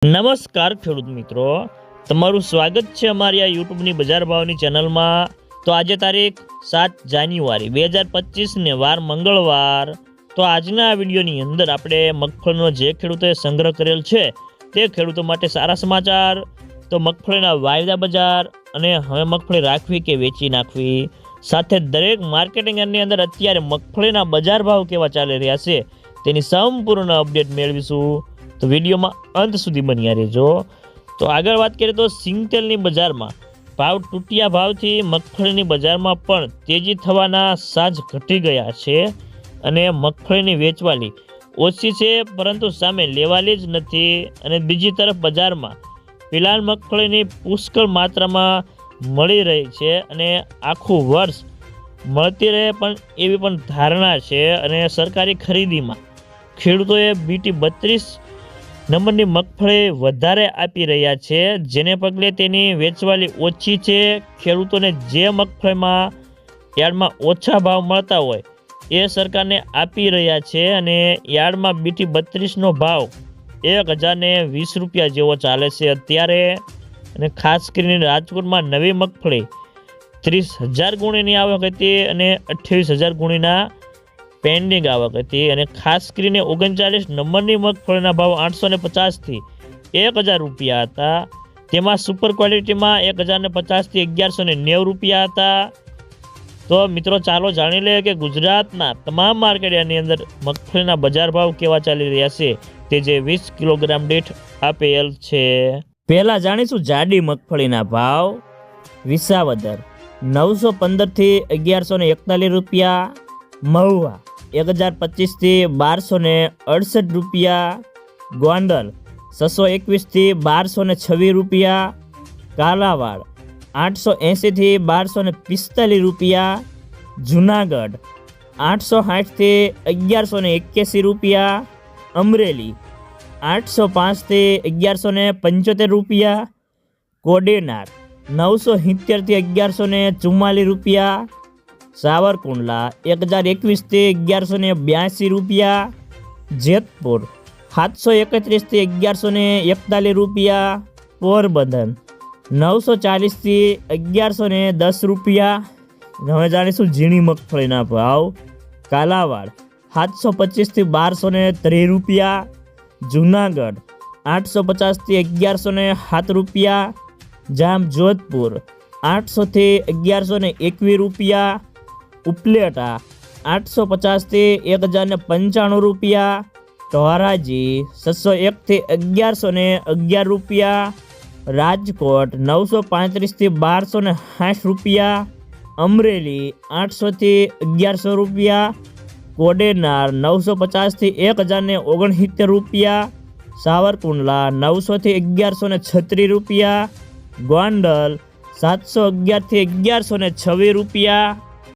નમસ્કાર ખેડૂત મિત્રો, તમારું સ્વાગત છે અમારી આ યુટ્યુબની બજાર ભાવની ચેનલમાં। તો આજે તારીખ 7 જાન્યુઆરી 2025 ને વાર મંગળવાર। તો આજના આ વિડીયોની અંદર આપણે મગફળીનો જે ખેડૂતોએ સંગ્રહ કરેલ છે તે ખેડૂતો માટે સારા સમાચાર। તો મગફળીના વાયદા બજાર અને હવે મગફળી રાખવી કે વેચી નાખવી, સાથે દરેક માર્કેટિંગ યાર્ડની અંદર અત્યારે મગફળીના બજાર ભાવ કેવા ચાલી રહ્યા છે તેની સંપૂર્ણ અપડેટ મેળવીશું। તો વિડીયોમાં અંત સુધી બન્યા રહેજો। તો આગળ વાત કરીએ તો સિંગતેલની બજારમાં ભાવ તૂટ્યા ભાવથી મગફળીની બજારમાં પણ તેજી થવાના સાજ ઘટી ગયા છે અને મગફળીની વેચવાલી ઓછી છે પરંતુ સામે લેવાલી જ નથી। અને બીજી તરફ બજારમાં પિલાન મગફળીની પુષ્કળ માત્રામાં મળી રહી છે અને આખું વર્ષ મળતી રહે પણ એવી પણ ધારણા છે। અને સરકારી ખરીદીમાં ખેડૂતોએ BT 32 નંબરની મગફળી વધારે આપી રહ્યા છે, જેને પગલે તેની વેચવાલી ઓછી છે। ખેડૂતોને જે મગફળીમાં યાર્ડમાં ઓછા ભાવ મળતા હોય એ સરકારને આપી રહ્યા છે અને યાર્ડમાં BT 32નો ભાવ 1020 રૂપિયા જેવો ચાલે છે અત્યારે। અને ખાસ કરીને રાજકોટમાં નવી મગફળી 30,000 ગુણીની આવક હતી અને 28,000 ગુણીના પેન્ડિંગ આવક હતી। અને ખાસ કરીને 39 નંબરની મગફળીના ભાવ 850 થી 1000 રૂપિયા હતા। તેમાં સુપર ક્વોલિટીમાં 1050 થી 1190 રૂપિયા હતા। તો મિત્રો ચાલો જાણી લઈએ કે ગુજરાતના તમામ માર્કેટની અંદર મગફળીના બજાર ભાવ કેવા ચાલી રહ્યા છે તે જે 20 કિલોગ્રામ દીઠ આપેલ છે। પહેલા જાણીશું જાડી મગફળીના ભાવ। વિસાવદર 915 થી 1141 રૂપિયા, મહુવા 1025 થી 1268 રૂપિયા, ગોંડલ 621 થી 1226 રૂપિયા, કાલાવાડ 880 થી 1245 રૂપિયા, જુનાગઢ 860 થી 1181 રૂપિયા, અમરેલી 805 થી 1175 રૂપિયા, કોડીનાર 970 થી 1144 રૂપિયા, સાવરકુંડલા 1021 થી 1182 રૂપિયા, જેતપુર 731 થી 1141 રૂપિયા, પોરબંદર 940 થી 1110 રૂપિયા। હવે જાણીશું ઝીણી મગફળીના ભાવ। કાલાવાડ 725 થી 1230 રૂપિયા, જુનાગઢ 850 થી 1107 રૂપિયા, જામજોધપુર 800 થી 1121 રૂપિયા, ઉપલેટા 850 થી 1095 રૂપિયા, ધોરાજી 601 થી 1111 રૂપિયા, રાજકોટ 935 થી 1260 રૂપિયા, અમરેલી 800 થી 1100 રૂપિયા, કોડેનાર 950 થી 1069 રૂપિયા, સાવરકુંડલા 900 થી 1136 રૂપિયા, ગોંડલ 711 થી 1126 રૂપિયા।